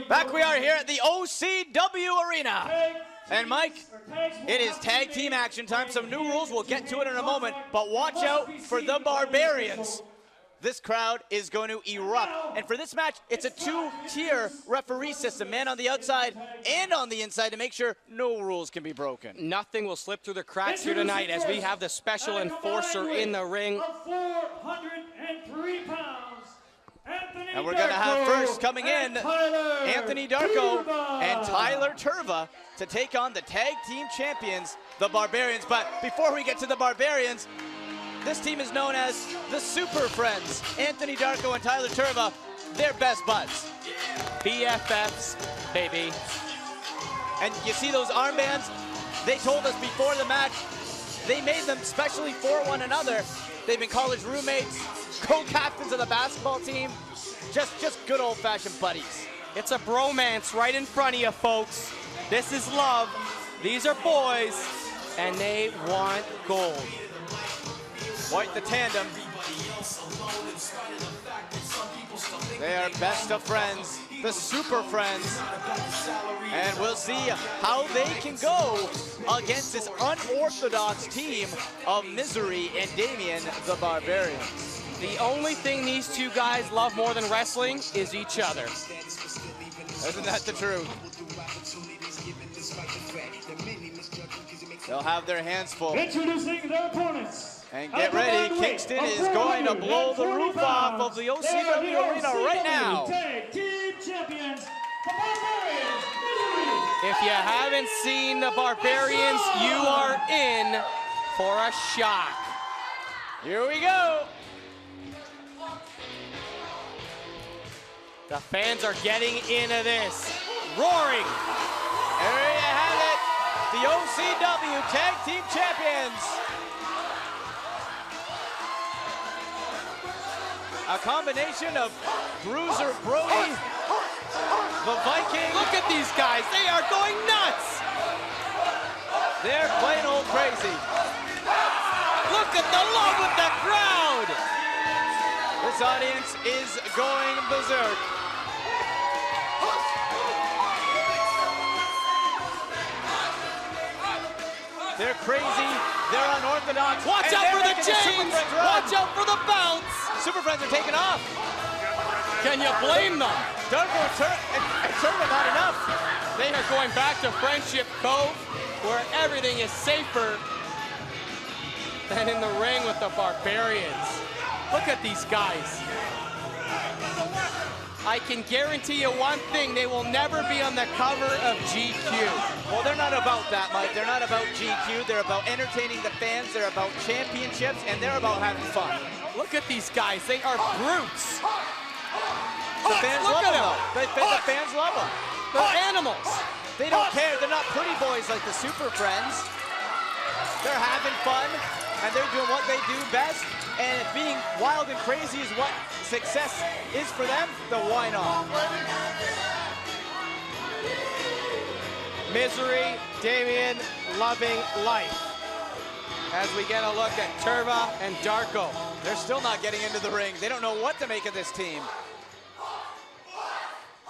Back we are here at the OCW Arena. And Mike, it is tag team action time. Some new rules, we'll get to it in a moment, but watch out for the Barbarians. This crowd is going to erupt. And for this match, it's a two-tier referee system, man on the outside and on the inside, to make sure no rules can be broken. Nothing will slip through the cracks here tonight as we have the special enforcer in the ring. 403 pounds. And we're going to have first coming in Anthony Darko and Tyler Turva to take on the tag team champions, the Barbarians. But before we get to the Barbarians, this team is known as the Super Friends. Anthony Darko and Tyler Turva, they're best buds. BFFs, baby. And you see those armbands? They told us before the match, they made them specially for one another. They've been college roommates, co-captains of the basketball team, just good old-fashioned buddies. It's a bromance right in front of you, folks. This is love. These are boys, and they want gold. Quite the tandem. They are best of friends, the Super Friends. And we'll see how they can go against this unorthodox team of Misery and Damien, the Barbarians. The only thing these two guys love more than wrestling is each other. Isn't that the truth? They'll have their hands full. Introducing their opponents. And get ready, Kingston is going to blow the roof off of the OCW Arena right now. Tag team champions, the Barbarians. If you haven't seen the Barbarians, you are in for a shock. Here we go. The fans are getting into this, roaring. There you have it, the OCW Tag Team Champions. A combination of Bruiser Brody, the Viking. Look at these guys, they are going nuts. They're plain old crazy. Look at the love with the crowd. This audience is going berserk. They're crazy, they're unorthodox. Watch out for the chains, watch out for the bounce. Super Friends are taking off. Can you blame them? Darko and Turva not enough. They are going back to Friendship Cove, where everything is safer than in the ring with the Barbarians. Look at these guys. I can guarantee you one thing, they will never be on the cover of GQ. Well, they're not about that, Mike. They're not about GQ. They're about entertaining the fans. They're about championships, and they're about having fun. Look at these guys. They are brutes. The fans love them, though. The fans love them. They're animals. They don't care. They're not pretty boys like the Super Friends. They're having fun, and they're doing what they do best. And if being wild and crazy is what success is for them, then why not? Misery, Damien, loving life. As we get a look at Turva and Darko. They're still not getting into the ring. They don't know what to make of this team.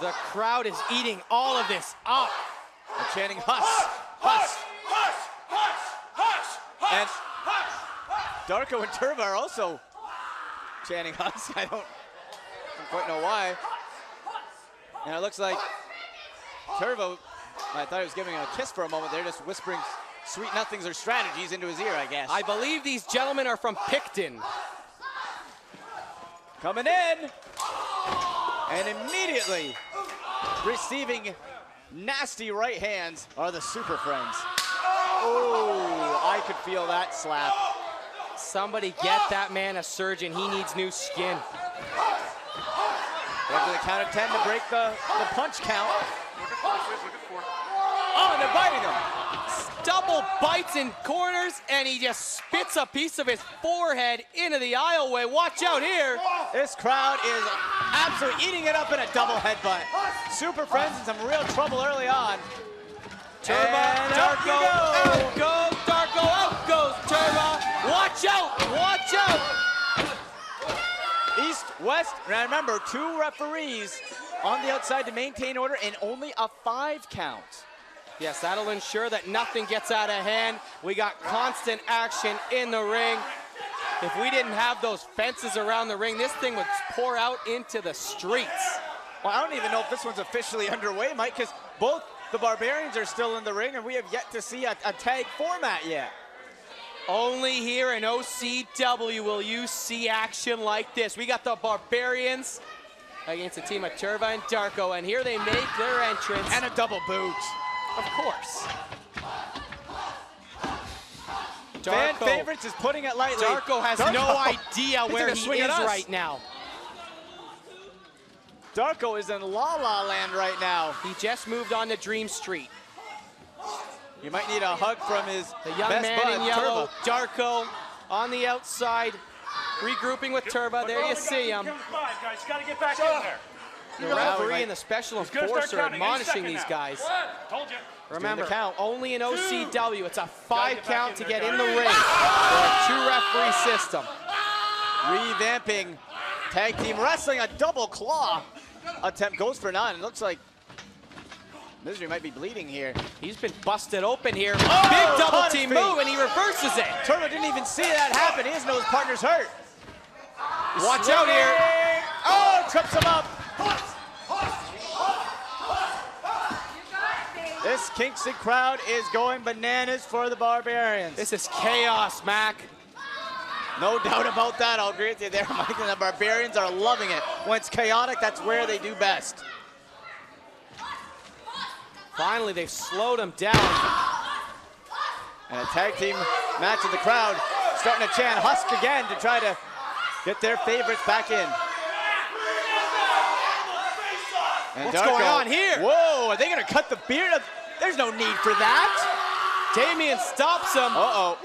The crowd is eating all of this up. They're chanting, hush, hush, and Darko and Turva are also chanting hush. I don't quite know why. And it looks like Turva, I thought he was giving him a kiss for a moment. They're just whispering sweet nothings or strategies into his ear, I guess. I believe these gentlemen are from Picton. Coming in, and immediately receiving nasty right hands are the Super Friends. Oh, I could feel that slap. Somebody get that man a surgeon. He needs new skin. After the count of 10 to break the punch count. Oh, and they're biting him. Double bites in corners, and he just spits a piece of his forehead into the aisleway. Watch out here. This crowd is absolutely eating it up in a double headbutt. Super Friends in some real trouble early on. Turva, Darko, out goes Darko, out goes Turva. Watch out, watch out. East, West, and remember, 2 referees on the outside to maintain order and only a 5 count. Yes, that'll ensure that nothing gets out of hand. We got constant action in the ring. If we didn't have those fences around the ring, this thing would pour out into the streets. Well, I don't even know if this one's officially underway, Mike, because both the Barbarians are still in the ring, and we have yet to see a tag format yet. Only here in OCW will you see action like this. We got the Barbarians against a team of Turva and Darko, and here they make their entrance. And a double boot. Of course. Fan favorites is putting it lightly. Darko has no idea where he is right now. Darko is in La La Land right now. He just moved on to Dream Street. You might need a hug from his The young best man bud, in yellow, Turva. Darko, on the outside, regrouping with Turva. There you see him. Guys, you gotta get back in there. The referee and the special enforcer admonishing these guys. Told you. Remember, count. only in OCW, it's a 5 count to get in the ring for a 2-referee system. Revamping tag team wrestling, a double claw attempt goes for none. It looks like Misery might be bleeding here. He's been busted open here. Oh, Big double caught his team feet. move, and he reverses it. Turbo didn't even see that happen. He doesn't know his partner's hurt. Watch out here. Oh, trips him up. This Kingston crowd is going bananas for the Barbarians. This is chaos, Mac. No doubt about that. I'll agree with you there, Mike. And the Barbarians are loving it. When it's chaotic, that's where they do best. Finally, they've slowed him down. And a tag team match in the crowd starting to chant Husk again to try to get their favorites back in. And What's going on here? Whoa, are they going to cut the beard? There's no need for that. Damien stops him. Uh-oh.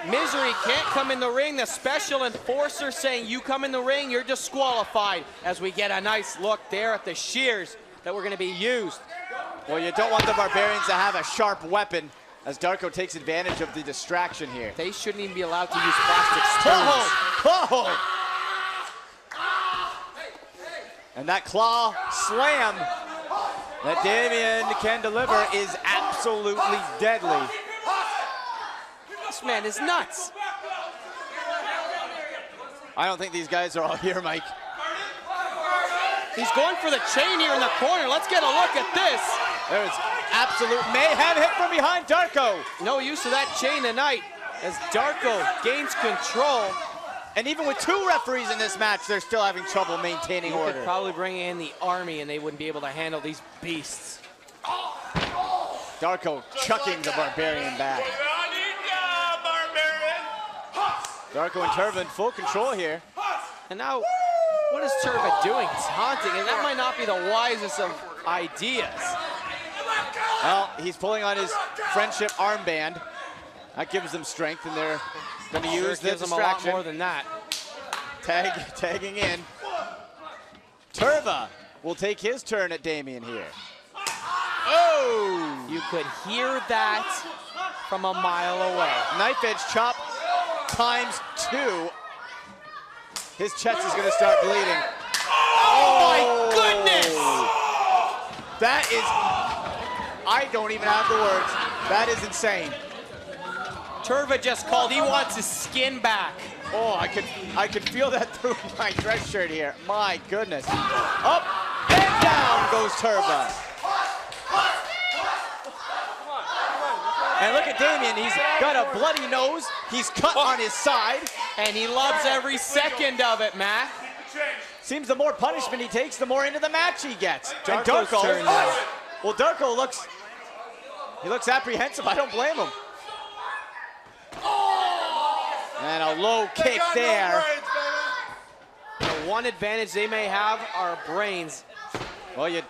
Misery can't come in the ring. The special enforcer saying, you come in the ring, you're disqualified. As we get a nice look there at the shears that were going to be used. Well, you don't want the Barbarians to have a sharp weapon as Darko takes advantage of the distraction here. They shouldn't even be allowed to use plastic spoons. Oh! And that claw slam that Damien can deliver is absolutely deadly. This man is nuts. I don't think these guys are all here, Mike. He's going for the chain here in the corner. Let's get a look at this. There's absolute mayhem hit from behind Darko. No use of that chain tonight as Darko gains control. And even with 2 referees in this match, they're still having trouble maintaining You order. could probably bring in the army and they wouldn't be able to handle these beasts. Darko chucking the Barbarian back. Darko and Turva in full control here. And now, what is Turva doing? Taunting, and that might not be the wisest of ideas. Well, he's pulling on his friendship armband. That gives them strength, and they're going to use the gives them a lot distraction. more than that. Tagging in. Turva will take his turn at Damien here. Oh! You could hear that from a mile away. Knife edge chop times 2. His chest is going to start bleeding. Oh my goodness! That is, I don't even have the words. That is insane. Turva just called, he wants his skin back. Oh, I could feel that through my dress shirt here. My goodness. Up and down goes Turva. And look at Damien, he's got a bloody nose. He's cut on his side. And he loves every second of it, Matt. Seems the more punishment he takes, the more into the match he gets. And Darko's Darko, turn now. well, Darko looks apprehensive. I don't blame him. And a low kick there. The one advantage they may have are brains. Well, you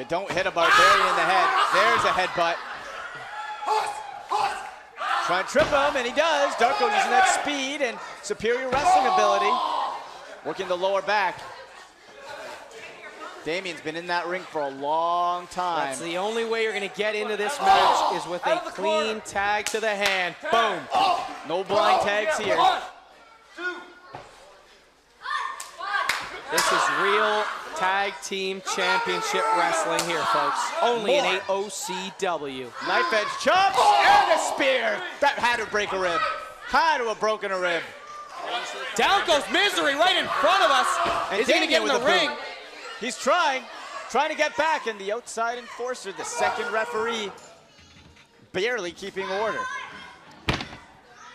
don't hit a Barbarian in the head. There's a headbutt. Trying to trip him, and he does. Darko using that speed and superior wrestling ability. Working the lower back. Damien's been in that ring for a long time. That's the only way you're going to get into this match is with a clean tag to the hand. Boom. No blind tags here. This is real tag team championship wrestling here, folks. Only in OCW. Knife edge chops and a spear. That had to break a rib. Had to have broken a rib. Down goes Misery right in front of us. And is he going to get in the ring? Boot. He's trying to get back, and the outside enforcer, the second referee, barely keeping order.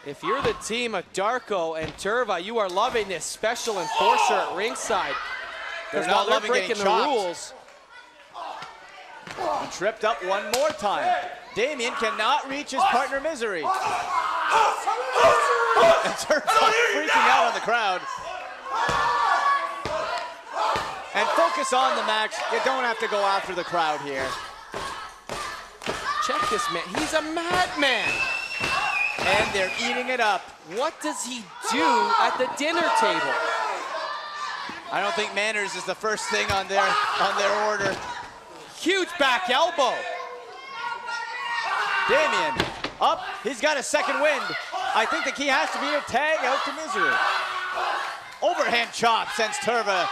If you're the team of Darko and Turva, you are loving this special enforcer at ringside. Because while they're breaking the rules. He tripped up one more time. Damien cannot reach his partner Misery. And Turva freaking out on the crowd. And focus on the match. You don't have to go after the crowd here. Check this man. He's a madman. And they're eating it up. What does he do at the dinner table? I don't think manners is the first thing on their order. Huge back elbow. Damien up. He's got a second wind. I think the key has to be a tag out to Misery. Overhand chop sends Turva.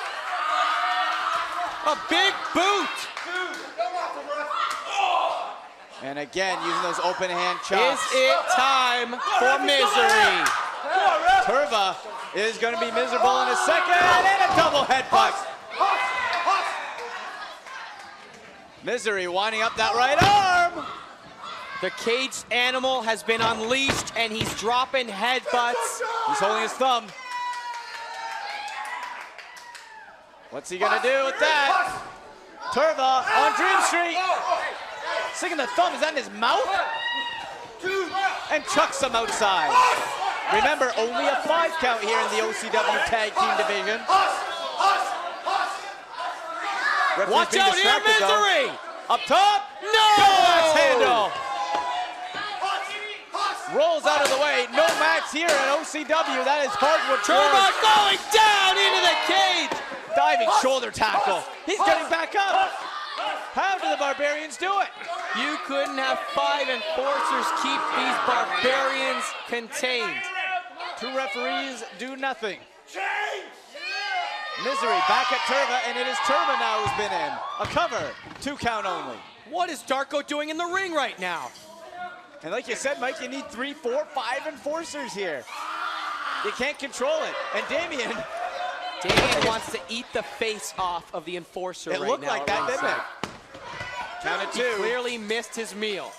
A big boot. And again, using those open hand chops. Is it time for Misery? Turva is going to be miserable in a second, and a double headbutt. Misery winding up that right arm. The caged animal has been unleashed, and he's dropping headbutts. He's holding his thumb. What's he gonna do with that? Turva on Dream Street. Sticking the thumb, is that in his mouth? And chucks him outside. Remember, only a 5 count here in the OCW Tag Team Division. Watch out here, Misery! Up top. No! Axe handle. Rolls out of the way. No max here at OCW. That is hardwood. Turva going down into the cage. Diving shoulder tackle. He's getting back up. How do the Barbarians do it? You couldn't have 5 enforcers keep these Barbarians contained. 2 referees do nothing. Misery back at Turva, and it is Turva now who's been in. A cover, 2 count only. What is Darko doing in the ring right now? And like you said, Mike, you need 3, 4, 5 enforcers here. You can't control it. And Damien wants to eat the face off of the enforcer right now. It looked like that, didn't it? Counted 2. He clearly missed his meal.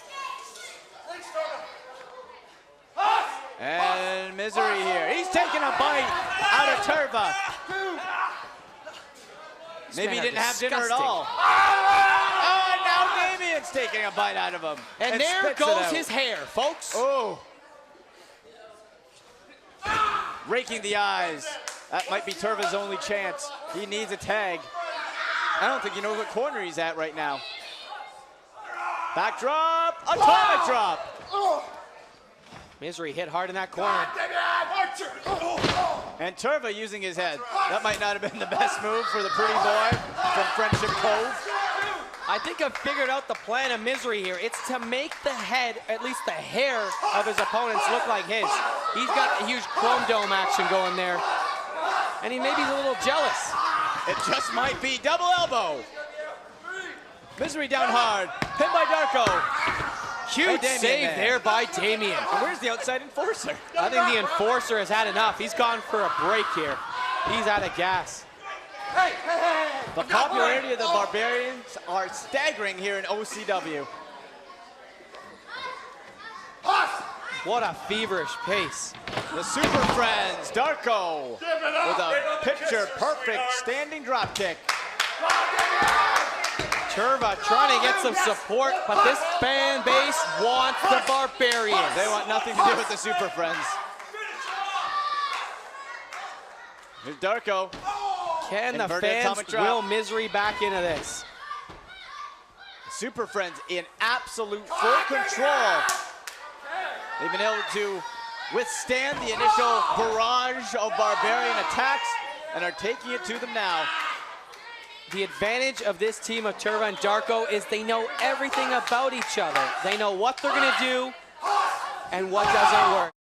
And Misery here. He's taking a bite out of Turva. Maybe he didn't have dinner at all. Oh, and now Damien's taking a bite out of him. And there goes his hair, folks. Oh. Raking the eyes. That might be Turva's only chance. He needs a tag. I don't think he knows what corner he's at right now. Backdrop, atomic drop. Misery hit hard in that corner. And Turva using his head. That might not have been the best move for the pretty boy from Friendship Cove. I think I've figured out the plan of Misery here. It's to make the head, at least the hair of his opponents look like his. He's got a huge chrome dome action going there. And he maybe is a little jealous. It just might be double elbow. Misery down hard, pinned by Darko. Huge save there by Damien. And where's the outside enforcer? I think the enforcer has had enough. He's gone for a break here. He's out of gas. The popularity of the Barbarians are staggering here in OCW. What a feverish pace. The Super Friends, Darko, with a picture-perfect standing drop kick. Turva trying to get some support, but this fan base wants the Barbarians. They want nothing to do with the Super Friends. Here's Darko. Can the Inverted fans atomic drop. will Misery back into this? Super Friends in absolute full control. They've been able to withstand the initial barrage of Barbarian attacks and are taking it to them now. The advantage of this team of Turva and Darko is they know everything about each other. They know what they're going to do and what doesn't work.